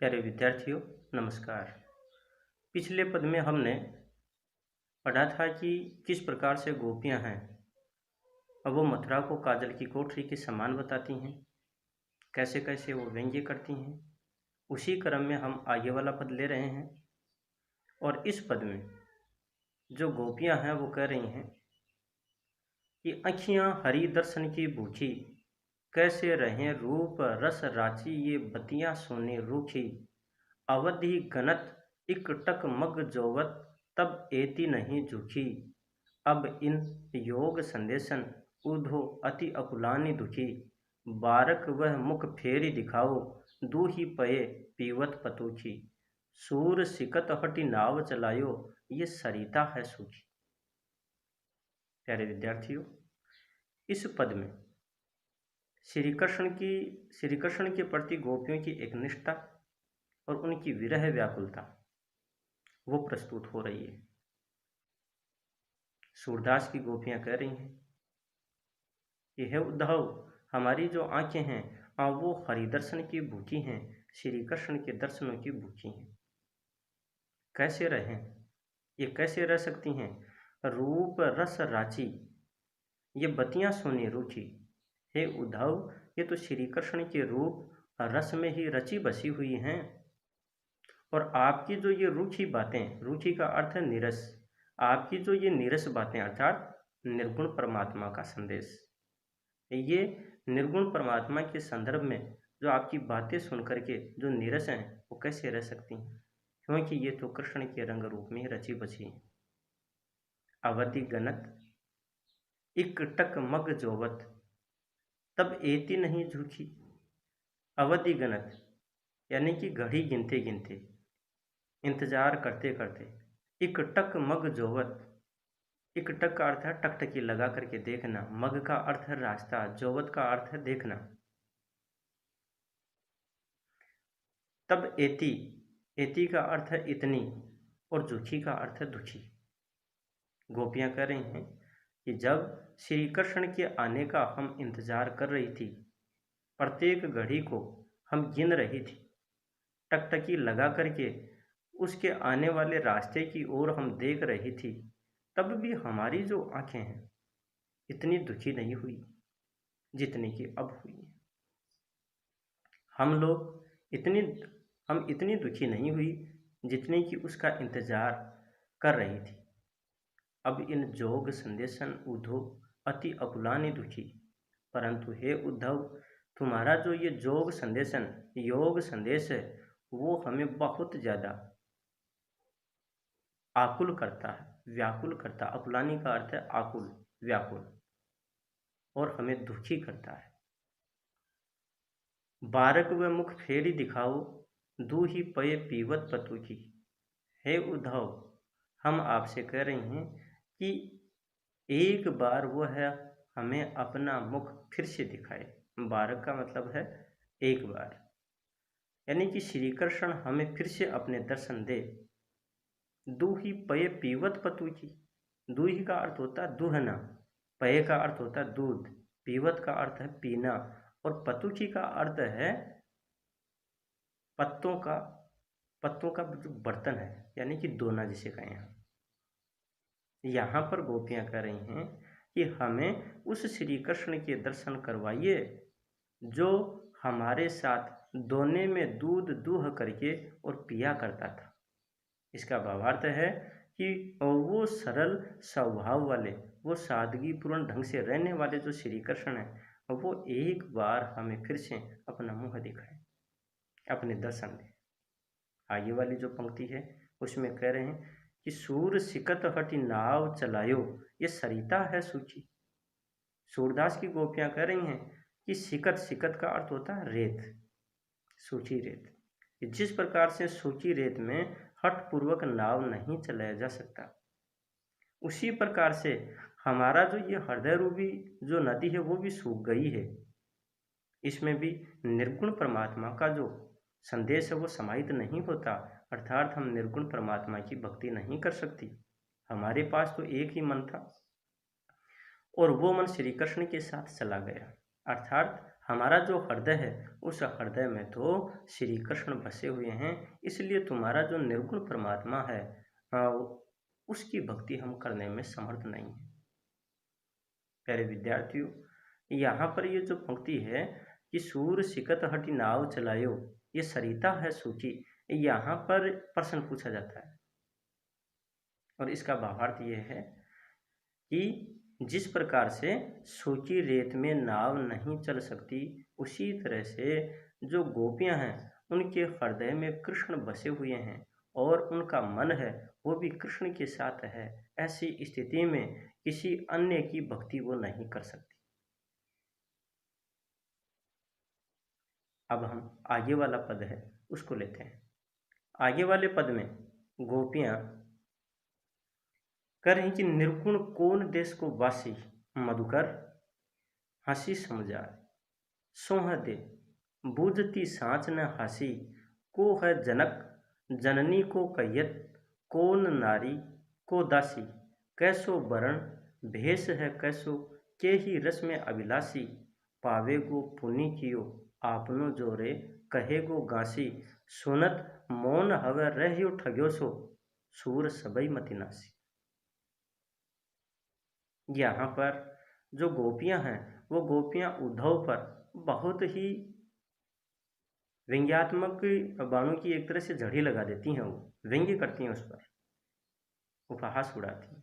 प्यारे विद्यार्थियों, नमस्कार। पिछले पद में हमने पढ़ा था कि किस प्रकार से गोपियां हैं और वो मथुरा को काजल की कोठरी के समान बताती हैं, कैसे कैसे वो व्यंग्य करती हैं। उसी क्रम में हम आगे वाला पद ले रहे हैं और इस पद में जो गोपियां हैं वो कह रही हैं कि अखियां हरि दर्शन की भूखी, कैसे रहें रूप रस राची ये बतियां सोने रूखी, अवधि गनत इकटक मग जोवत तब एति नहीं झुकी, अब इन योग संदेशन उधो अति अकुलानी दुखी, बारक वह मुख फेरी दिखाओ दूही पये पीवत पतुखी, सूर सिकत हटि नाव चलायो ये सरिता है सूखी। प्यारे विद्यार्थियों, इस पद में श्री कृष्ण के प्रति गोपियों की एक निष्ठा और उनकी विरह व्याकुलता वो प्रस्तुत हो रही है। सूरदास की गोपियां कह रही हैं कि हे उद्धव, हमारी जो आंखें हैं वो हरिदर्शन की भूखी हैं, श्री कृष्ण के दर्शनों की भूखी हैं। कैसे रहें, ये कैसे रह सकती हैं? रूप रस राची ये बतियां सोनी रूखी। हे उद्धव, ये तो श्री कृष्ण के रूप रस में ही रची बसी हुई हैं और आपकी जो ये रूखी बातें, रूखी का अर्थ है नीरस, आपकी जो ये नीरस बातें अर्थात निर्गुण परमात्मा का संदेश, ये निर्गुण परमात्मा के संदर्भ में जो आपकी बातें सुन करके जो नीरस हैं वो कैसे रह सकती हैं, क्योंकि ये तो कृष्ण के रंग रूप में रची बची हैं। अवधि गनत इकटक मग जोवत तब एति नहीं झूठी। अवधि गनत यानी कि घड़ी गिनते गिनते, इंतजार करते करते, इकटक मग जोवत, इकटक का अर्थ है टकटकी लगा करके देखना, मग का अर्थ है रास्ता, जोवत का अर्थ है देखना। तब एति, एति का अर्थ है इतनी और झुकी का अर्थ है दुखी। गोपियां कह रही हैं कि जब श्री कृष्ण के आने का हम इंतजार कर रही थी, प्रत्येक घड़ी को हम गिन रही थी, टकटकी लगा करके उसके आने वाले रास्ते की ओर हम देख रही थी, तब भी हमारी जो आंखें हैं इतनी दुखी नहीं हुई जितनी कि अब हुई है। हम इतनी दुखी नहीं हुई जितनी कि उसका इंतजार कर रही थी। अब इन जोग संदेशन उद्धव अति अकुलानी दुखी, परंतु हे उद्धव, तुम्हारा जो ये जोग संदेशन, योग संदेश है, वो हमें बहुत ज्यादा आकुल करता है, व्याकुल करता। अकुलानी का अर्थ है आकुल, व्याकुल, और हमें दुखी करता है। बारक व मुख फेरी दिखाओ दूही पये पीवत पतुकी। हे उद्धव, हम आपसे कह रहे हैं कि एक बार वो है हमें अपना मुख फिर से दिखाए। बारक का मतलब है एक बार, यानी कि श्री कृष्ण हमें फिर से अपने दर्शन दे। दूही पये पीवत पतुकी, दूही का अर्थ होता है दूहना, पये का अर्थ होता है दूध, पीवत का अर्थ है पीना, और पतुकी का अर्थ है पत्तों का जो बर्तन है, यानी कि दोना जिसे कहें हम। यहाँ पर गोपियां कह रही हैं कि हमें उस श्री कृष्ण के दर्शन करवाइए जो हमारे साथ दोने में दूध दूह करके और पिया करता था। इसका भावार्थ है कि वो सरल स्वभाव वाले, वो सादगीपूर्ण ढंग से रहने वाले जो श्री कृष्ण हैं, वो एक बार हमें फिर से अपना मुंह दिखाए, अपने दर्शन दे। आगे वाली जो पंक्ति है उसमें कह रहे हैं कि सूर सिकत हटि नाव चलायो ये सरिता है सूखी। सूरदास की गोपियां कह रही हैं कि सिकत, सिकत का अर्थ होता है रेत, सूखी रेत। जिस प्रकार से सूखी रेत में हठ पूर्वक नाव नहीं चलाया जा सकता, उसी प्रकार से हमारा जो ये हृदय रूपी जो नदी है वो भी सूख गई है। इसमें भी निर्गुण परमात्मा का जो संदेश है वो समाहित नहीं होता, अर्थात हम निर्गुण परमात्मा की भक्ति नहीं कर सकती। हमारे पास तो एक ही मन था और वो मन श्री कृष्ण के साथ चला गया, अर्थात हमारा जो हृदय है उस हृदय में तो श्री कृष्ण बसे हुए हैं, इसलिए तुम्हारा जो निर्गुण परमात्मा है उसकी भक्ति हम करने में समर्थ नहीं है। प्यारे विद्यार्थियों, यहाँ पर ये जो पंक्ति है कि सूर सिकत हटि नाव चलायो, ये सरिता है सूखी, यहाँ पर प्रश्न पूछा जाता है और इसका भावार्थ ये है कि जिस प्रकार से सूखी रेत में नाव नहीं चल सकती, उसी तरह से जो गोपियां हैं उनके हृदय में कृष्ण बसे हुए हैं और उनका मन है वो भी कृष्ण के साथ है। ऐसी स्थिति में किसी अन्य की भक्ति वो नहीं कर सकती। अब हम आगे वाला पद है उसको लेते हैं। आगे वाले पद में गोपियां कह रही कि निर्गुण कौन देश को वासी, मधुकर हंसी समझाए सोह दे, बूझती सांच न हंसी, को है जनक जननी को कहियत, कौन नारी को दासी, कैसो वरण भेष है कैसो, के ही रस में अभिलाषी, पावे गो पुनि कियो आपनो जोरे, कहे गो गासी, सुनत मौन हवे रहियो ठग्यो सो, सूर सबई मति नासी। यहाँ पर जो गोपियां हैं वो गोपियां उद्धव पर बहुत ही व्यंग्यात्मक बाणों की एक तरह से झड़ी लगा देती हैं, वो व्यंग्य करती हैं, उस पर उपहास उड़ाती हैं।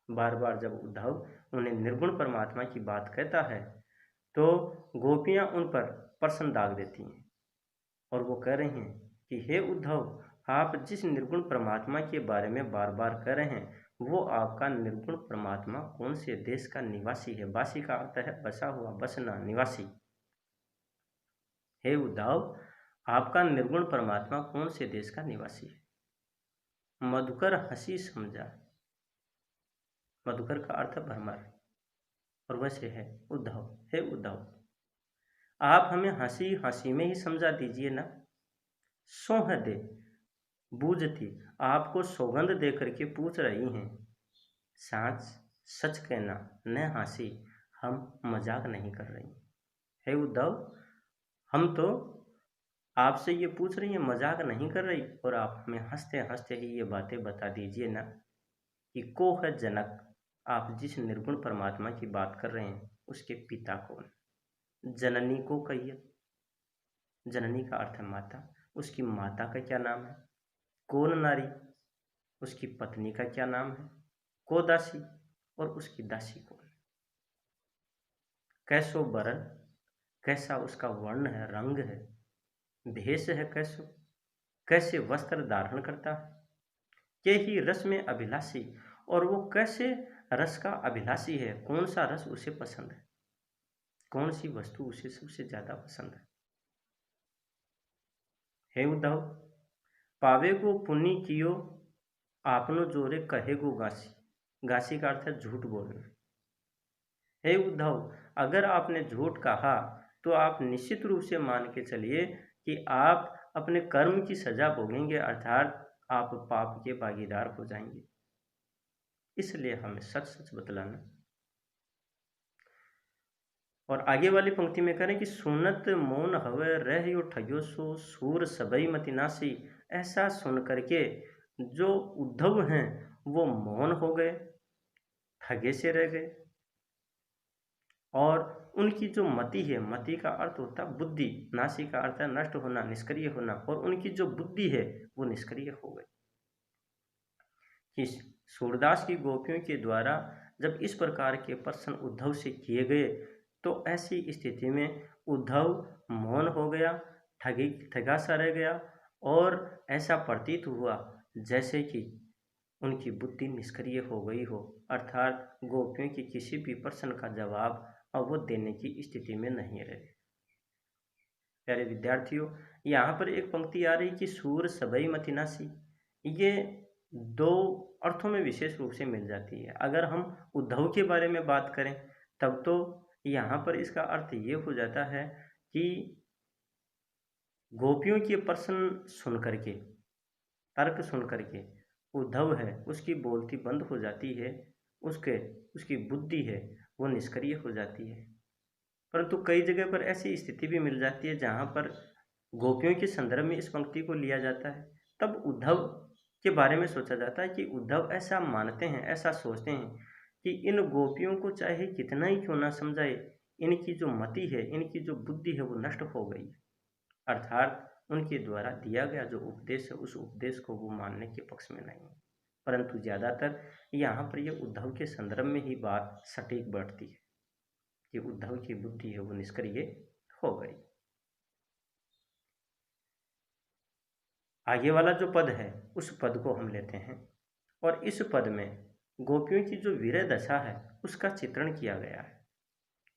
बार बार जब उद्धव उन्हें निर्गुण परमात्मा की बात कहता है तो गोपियां उन पर प्रश्न दाग देती हैं और वो कह रही हैं कि हे उद्धव, आप जिस निर्गुण परमात्मा के बारे में बार बार कह रहे हैं वो आपका निर्गुण परमात्मा कौन से देश का निवासी है। वासी का अर्थ है बसा हुआ, बसना, निवासी। हे उद्धव, आपका निर्गुण परमात्मा कौन से देश का निवासी है। मधुकर हंसी समझा, मधुकर का अर्थ भ्रमर और वैसे है उद्धव। हे उद्धव, आप हमें हंसी हंसी में ही समझा दीजिए ना। सोह दे, बूझती, आपको सौगंध दे करके पूछ रही हैं। सांच, सच कहना, न हंसी, हम मजाक नहीं कर रही। हे उद्धव, हम तो आपसे ये पूछ रही हैं, मजाक नहीं कर रही, और आप हमें हंसते हंसते ही ये बातें बता दीजिए ना कि को है जनक, आप जिस निर्गुण परमात्मा की बात कर रहे हैं उसके पिता कौन। जननी को कहिए, जननी का अर्थ है माता, उसकी माता का क्या नाम है। कौन नारी, उसकी पत्नी का क्या नाम है। को दासी, और उसकी दासी कौन। कैसो वरण, कैसा उसका वर्ण है, रंग है। भेष है कैसो, कैसे वस्त्र धारण करता है। के ही रस में अभिलाषी, और वो कैसे रस का अभिलाषी है, कौन सा रस उसे पसंद है, कौन सी वस्तु उसे सबसे ज्यादा पसंद है। हे उद्धव, पावे को पुण्य कियो आपनो जोरे, कहे गो गासी, गासी का अर्थ है झूठ बोलना। हे उद्धव, अगर आपने झूठ कहा तो आप निश्चित रूप से मान के चलिए कि आप अपने कर्म की सजा भोगेंगे, अर्थात आप पाप के भागीदार हो जाएंगे। इसलिए हमें सच सच बतलाना। और आगे वाली पंक्ति में करें कि सुनत मौन हवे रहियो ठग्यो सो, सूर सबई मति नासी। ऐसा सुन करके जो उद्धव हैं वो मौन हो गए, ठगे से रह गए, और उनकी जो मति है, मति का अर्थ होता है बुद्धि, नासी का अर्थ है नष्ट होना, निष्क्रिय होना, और उनकी जो बुद्धि है वो निष्क्रिय हो गई। कि सूरदास की गोपियों के द्वारा जब इस प्रकार के प्रश्न उद्धव से किए गए तो ऐसी स्थिति में उद्धव मौन हो गया, ठगा सा रह गया, और ऐसा प्रतीत हुआ जैसे कि उनकी बुद्धि निष्क्रिय हो गई हो, अर्थात गोपियों के किसी भी प्रश्न का जवाब अब वो देने की स्थिति में नहीं रहे। प्यारे विद्यार्थियों, यहाँ पर एक पंक्ति आ रही कि सूर सबई मति नासी, ये दो अर्थों में विशेष रूप से मिल जाती है। अगर हम उद्धव के बारे में बात करें तब तो यहाँ पर इसका अर्थ ये हो जाता है कि गोपियों के प्रश्न सुन करके, तर्क सुन करके उद्धव है उसकी बोलती बंद हो जाती है, उसकी बुद्धि है वो निष्क्रिय हो जाती है। परंतु कई जगह पर ऐसी स्थिति भी मिल जाती है जहाँ पर गोपियों के संदर्भ में इस पंक्ति को लिया जाता है। तब उद्धव के बारे में सोचा जाता है कि उद्धव ऐसा मानते हैं, ऐसा सोचते हैं कि इन गोपियों को चाहे कितना ही क्यों ना समझाए, इनकी जो मति है, इनकी जो बुद्धि है, वो नष्ट हो गई। अर्थात उनके द्वारा दिया गया जो उपदेश है, उस उपदेश को वो मानने के पक्ष में नहीं है। परंतु ज़्यादातर यहाँ पर ये उद्धव के संदर्भ में ही बात सटीक बैठती है कि उद्धव की बुद्धि है वो निष्क्रिय हो गई। आगे वाला जो पद है उस पद को हम लेते हैं और इस पद में गोपियों की जो विरह दशा है उसका चित्रण किया गया है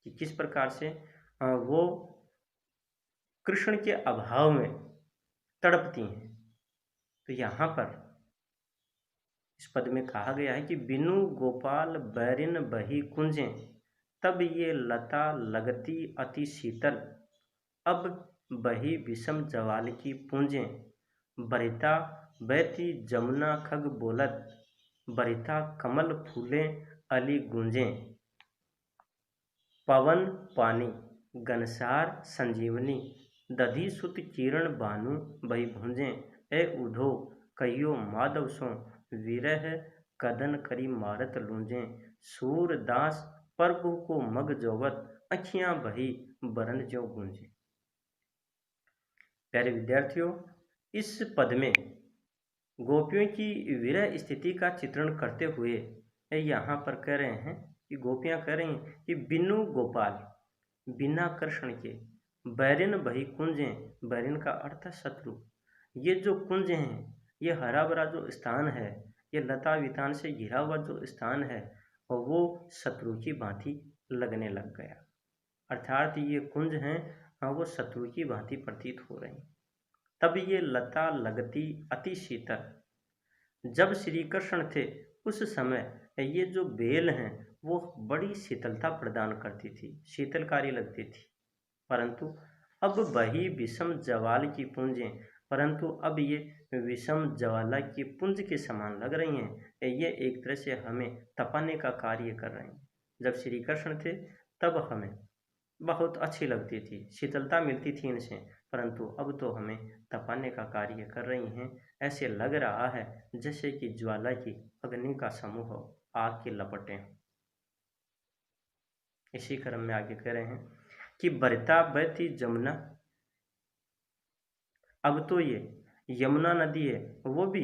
कि किस प्रकार से वो कृष्ण के अभाव में तड़पती हैं। तो यहाँ पर इस पद में कहा गया है कि बिनु गोपाल बैरिन बही कुंजें, तब ये लता लगती अति शीतल, अब बही विषम जवाल की पूंजें, बरिता बैती जमुना खग बोलत, बरिता कमल फूले अली गूंजें, पवन पानी गनसार संजीवनी, दधि सुत किरण बानु बही भुंजें, ए उधो कहियो माधव सो विरह कदन करी मारत लूंजें, सूरदास प्रभु को मग जोवत, अखियां बही बरन जो गूंजे। प्यारे विद्यार्थियों, इस पद में गोपियों की विरह स्थिति का चित्रण करते हुए यहाँ पर कह रहे हैं कि गोपियां कह रही हैं कि बिनु गोपाल, बिना कृष्ण के, बैरिन बही कुंजें, बैरिन का अर्थ है शत्रु, ये जो कुंज हैं, ये हरा भरा जो स्थान है, ये लता वितान से घिरा हुआ जो स्थान है, और वो शत्रु की भांति लगने लग गया। अर्थात ये कुंज हैं, वो शत्रु की भांति प्रतीत हो रही। तब ये लता लगती अति शीतल, जब श्री कृष्ण थे उस समय ये जो बेल हैं वो बड़ी शीतलता प्रदान करती थी, शीतलकारी लगती थी। परंतु अब वही विषम ज्वाल की पुंजें, परंतु अब ये विषम ज्वाला की पुंज के समान लग रही हैं। ये एक तरह से हमें तपाने का कार्य कर रही हैं। जब श्री कृष्ण थे तब हमें बहुत अच्छी लगती थी, शीतलता मिलती थी इनसे, परंतु अब तो हमें तपाने का कार्य कर रही हैं। ऐसे लग रहा है जैसे कि ज्वाला की अग्नि का समूह आग की लपटें। इसी क्रम में आगे कह रहे हैं कि बरता बहती जमुना, अब तो ये यमुना नदी है वो भी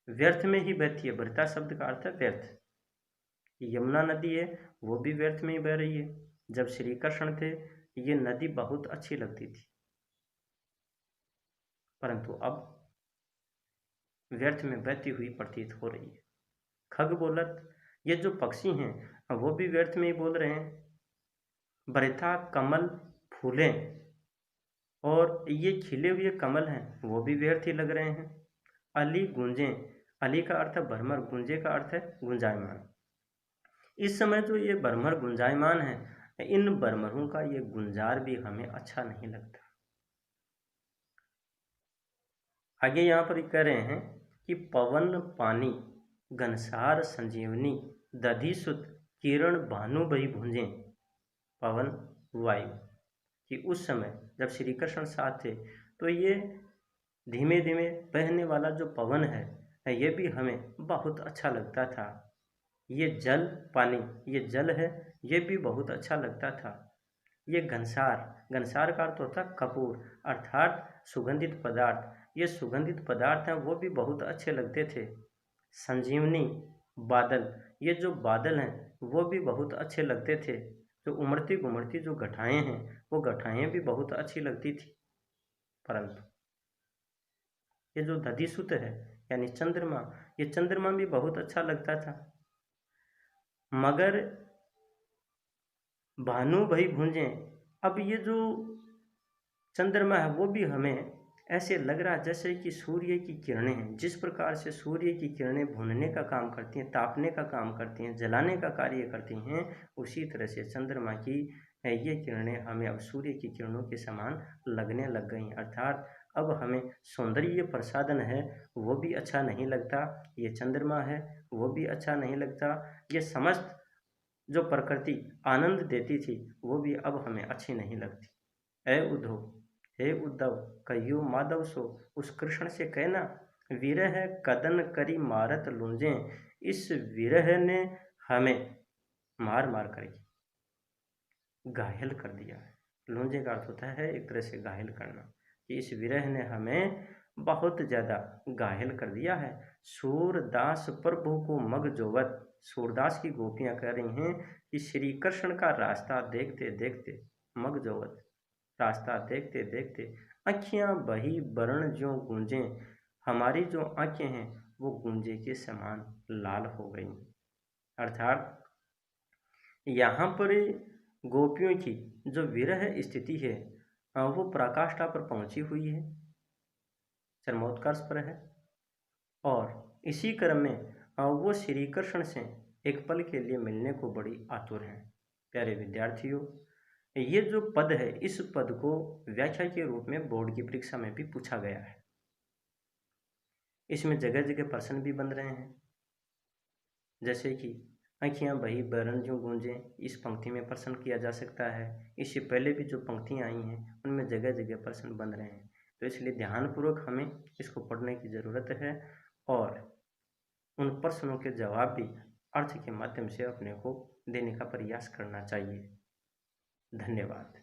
व्यर्थ में ही बहती है। बरता शब्द का अर्थ है व्यर्थ। यमुना नदी है वो भी व्यर्थ में ही बह रही है। जब श्री कृष्ण थे ये नदी बहुत अच्छी लगती थी, परंतु अब व्यर्थ में बहती हुई प्रतीत हो रही है। खग बोलत, ये जो पक्षी हैं वो भी व्यर्थ में ही बोल रहे हैं। बरिथा कमल फूले, और ये खिले हुए कमल हैं वो भी व्यर्थ ही लग रहे हैं। अली गूंजे, अली का अर्थ है भरमर, गूंजे का अर्थ है गुंजायमान। इस समय जो ये भरमर गुंजायमान है, इन भरमरों का ये गुंजार भी हमें अच्छा नहीं लगता। आगे यहाँ पर कह रहे हैं कि पवन पानी घनसार संजीवनी, दधि सुत किरण भानु बही भुंजे। पवन वायु कि उस समय जब श्री कृष्ण साथ थे तो ये धीमे धीमे बहने वाला जो पवन है ये भी हमें बहुत अच्छा लगता था। ये जल पानी, ये जल है, ये भी बहुत अच्छा लगता था। ये घनसार, घनसार का अर्थ होता है कपूर, अर्थात सुगंधित पदार्थ। ये सुगंधित पदार्थ हैं वो भी बहुत अच्छे लगते थे। संजीवनी बादल, ये जो बादल हैं वो भी बहुत अच्छे लगते थे। जो उमड़ती घुमड़ती जो घटाएं हैं वो घटाएं भी बहुत अच्छी लगती थी। परंतु ये जो दधिसुत है यानी चंद्रमा, ये चंद्रमा भी बहुत अच्छा लगता था। मगर भानु भई भुंजे, अब ये जो चंद्रमा है वो भी हमें ऐसे लग रहा जैसे कि सूर्य की किरणें हैं। जिस प्रकार से सूर्य की किरणें भूनने का काम करती हैं, तापने का काम करती हैं, जलाने का कार्य करती हैं, उसी तरह से चंद्रमा की ये किरणें हमें अब सूर्य की किरणों के समान लगने लग गई। अर्थात अब हमें सौंदर्य प्रसाधन है वो भी अच्छा नहीं लगता, ये चंद्रमा है वो भी अच्छा नहीं लगता, ये समस्त जो प्रकृति आनंद देती थी वो भी अब हमें अच्छी नहीं लगती। हे उद्धव कहियो माधव सो, उस कृष्ण से कहना, विरह कदन करी मारत लूंजे। इस विरह ने हमें मार मार करके घायल कर दिया है। लूंजे का अर्थ होता है एक तरह से घायल करना, कि इस विरह ने हमें बहुत ज़्यादा घायल कर दिया है। सूरदास प्रभु को मग जोवत, सूरदास की गोपियाँ कह रही हैं कि श्री कृष्ण का रास्ता देखते देखते, मग जोवत रास्ता देखते देखते, आँखियाँ बही बरण ज्यों गूंजें, हमारी जो आँखें हैं वो गूंजे के समान लाल हो गई। अर्थात यहाँ पर गोपियों की जो विरह स्थिति है वो पराकाष्ठा पर पहुँची हुई है, चरमोत्कर्ष पर है। और इसी क्रम में वो श्री कृष्ण से एक पल के लिए मिलने को बड़ी आतुर हैं। प्यारे विद्यार्थियों, ये जो पद है इस पद को व्याख्या के रूप में बोर्ड की परीक्षा में भी पूछा गया है। इसमें जगह जगह प्रश्न भी बन रहे हैं, जैसे कि आँखियाँ बही बरन ज्यों गूंजें, इस पंक्ति में प्रश्न किया जा सकता है। इससे पहले भी जो पंक्तियाँ आई हैं उनमें जगह जगह प्रश्न बन रहे हैं, तो इसलिए ध्यानपूर्वक हमें इसको पढ़ने की ज़रूरत है और उन प्रश्नों के जवाब भी अर्थ के माध्यम से अपने को देने का प्रयास करना चाहिए। धन्यवाद।